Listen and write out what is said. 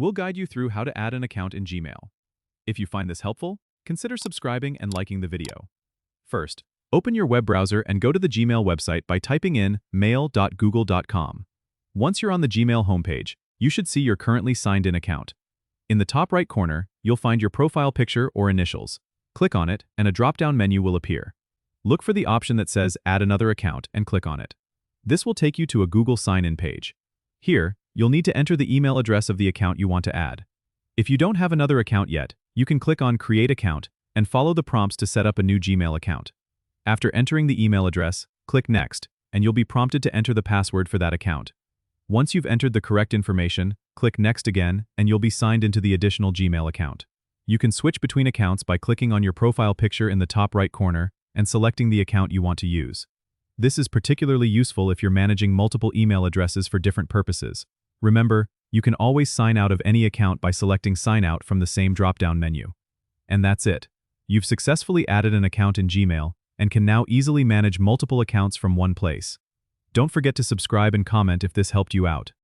We'll guide you through how to add an account in Gmail. If you find this helpful, consider subscribing and liking the video. First, open your web browser and go to the Gmail website by typing in mail.google.com. Once you're on the Gmail homepage, you should see your currently signed in account. In the top right corner, you'll find your profile picture or initials. Click on it, and a drop-down menu will appear. Look for the option that says Add another account and click on it. This will take you to a Google sign-in page. Here, you'll need to enter the email address of the account you want to add. If you don't have another account yet, you can click on Create Account and follow the prompts to set up a new Gmail account. After entering the email address, click Next, and you'll be prompted to enter the password for that account. Once you've entered the correct information, click Next again, and you'll be signed into the additional Gmail account. You can switch between accounts by clicking on your profile picture in the top right corner and selecting the account you want to use. This is particularly useful if you're managing multiple email addresses for different purposes. Remember, you can always sign out of any account by selecting Sign Out from the same drop-down menu. And that's it. You've successfully added an account in Gmail and can now easily manage multiple accounts from one place. Don't forget to subscribe and comment if this helped you out.